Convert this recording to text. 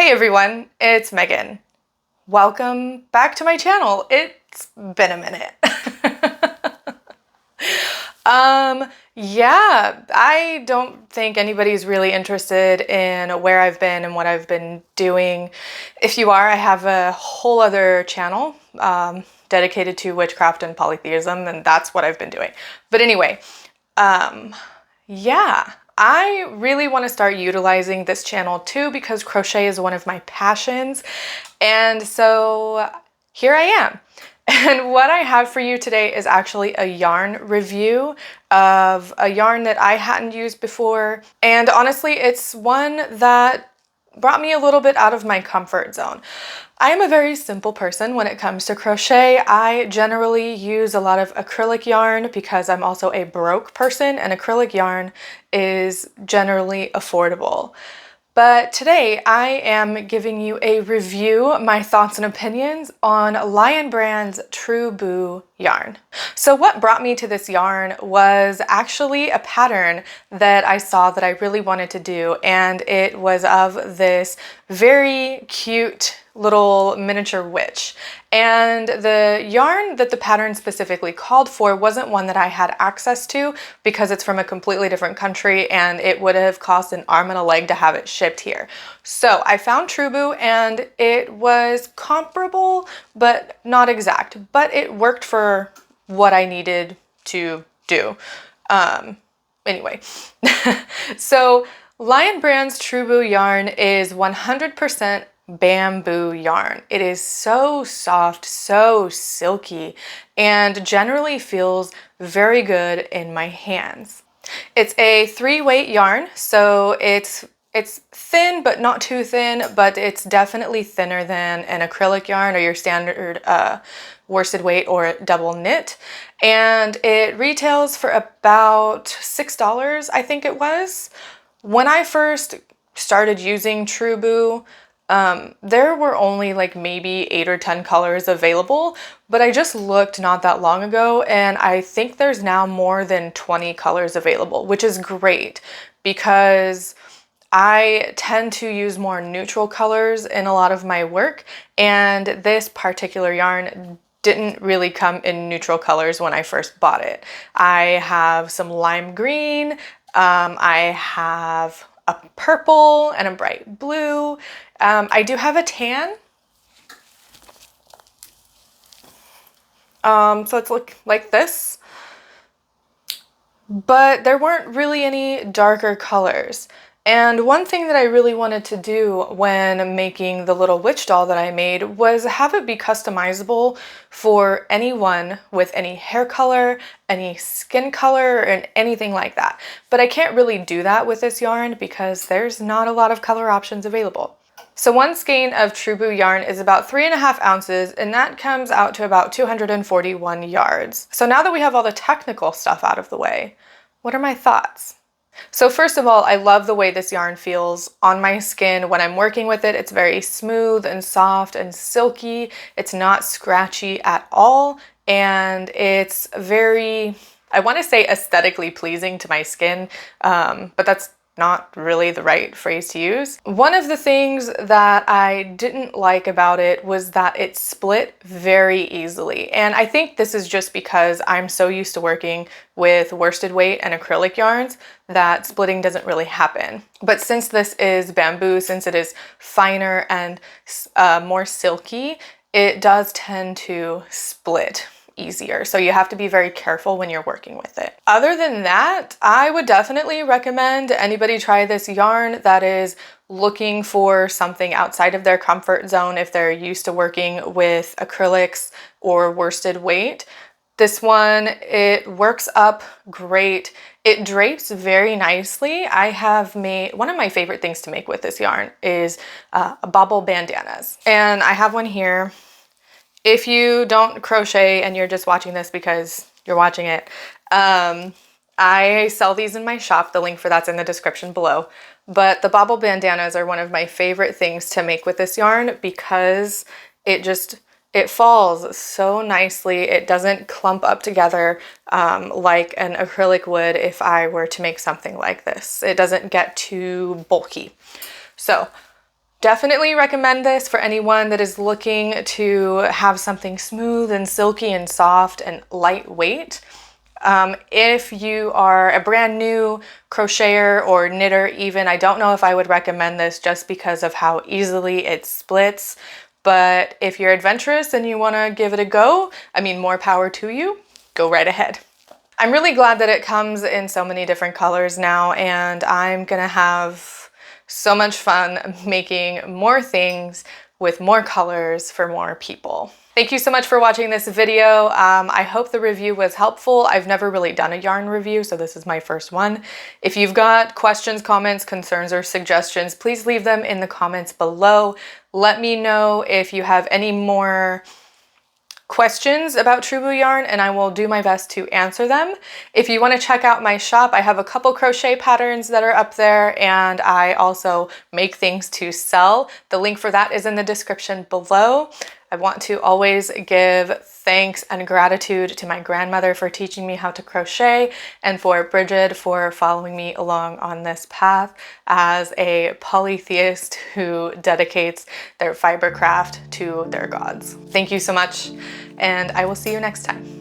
Hey everyone, it's Megan. Welcome back to my channel. It's been a minute. Yeah, I don't think anybody's really interested in where I've been and what I've been doing. If you are, I have a whole other channel dedicated to witchcraft and polytheism, and that's what I've been doing. But anyway, yeah, I really want to start utilizing this channel too because crochet is one of my passions. And so here I am. And what I have for you today is actually a yarn review of a yarn that I hadn't used before. And honestly, it's one that brought me a little bit out of my comfort zone. I am a very simple person when it comes to crochet. I generally use a lot of acrylic yarn because I'm also a broke person and acrylic yarn is generally affordable. But today I am giving you a review, my thoughts and opinions on Lion Brand's Truboo yarn. So what brought me to this yarn was actually a pattern that I saw that I really wanted to do, and it was of this very cute little miniature witch. And the yarn that the pattern specifically called for wasn't one that I had access to because it's from a completely different country and it would have cost an arm and a leg to have it shipped here. So I found Truboo and it was comparable but not exact, but it worked for what I needed to do. Anyway, so Lion Brand's Truboo yarn is 100% bamboo yarn. It is so soft, so silky, and generally feels very good in my hands. It's a 3-weight yarn, so it's thin but not too thin, but it's definitely thinner than an acrylic yarn or your standard worsted weight or double knit. And it retails for about $6, I think it was. When I first started using Truboo, there were only like maybe 8 or 10 colors available, but I just looked not that long ago and I think there's now more than 20 colors available, which is great because I tend to use more neutral colors in a lot of my work, and this particular yarn didn't really come in neutral colors when I first bought it. I have some lime green, I have a purple and a bright blue. I do have a tan. So it's like this. But there weren't really any darker colors. And one thing that I really wanted to do when making the little witch doll that I made was have it be customizable for anyone with any hair color, any skin color, and anything like that. But I can't really do that with this yarn because there's not a lot of color options available. So one skein of Truboo yarn is about 3.5 ounces, and that comes out to about 241 yards. So now that we have all the technical stuff out of the way, what are my thoughts? So first of all, I love the way this yarn feels on my skin when I'm working with it. It's very smooth and soft and silky. It's not scratchy at all, and it's very, I want to say aesthetically pleasing to my skin, but that's not really the right phrase to use. One of the things that I didn't like about it was that it split very easily. And I think this is just because I'm so used to working with worsted weight and acrylic yarns that splitting doesn't really happen. But since this is bamboo, since it is finer and more silky, it does tend to split easier. So you have to be very careful when you're working with it. Other than that, I would definitely recommend anybody try this yarn that is looking for something outside of their comfort zone if they're used to working with acrylics or worsted weight. This one, it works up great. It drapes very nicely. I have made, one of my favorite things to make with this yarn is bobble bandanas. And I have one here. If you don't crochet and you're just watching this because you're watching it, I sell these in my shop. The link for that's in the description below. But the bobble bandanas are one of my favorite things to make with this yarn because it falls so nicely. It doesn't clump up together like an acrylic would if I were to make something like this. It doesn't get too bulky. So Definitely recommend this for anyone that is looking to have something smooth and silky and soft and lightweight. If you are a brand new crocheter or knitter even, I don't know if I would recommend this just because of how easily it splits. But if you're adventurous and you want to give it a go, I mean, more power to you, go right ahead. I'm really glad that it comes in so many different colors now, and I'm gonna have so much fun making more things with more colors for more people. Thank you so much for watching this video. I hope the review was helpful. I've never really done a yarn review, so this is my first one. If you've got questions, comments, concerns, or suggestions, please leave them in the comments below. Let me know if you have any more questions about Truboo yarn, and I will do my best to answer them. If you want to check out my shop, I have a couple crochet patterns that are up there, and I also make things to sell. The link for that is in the description below. I want to always give thanks and gratitude to my grandmother for teaching me how to crochet, and for Bridget for following me along on this path as a polytheist who dedicates their fiber craft to their gods. Thank you so much, and I will see you next time.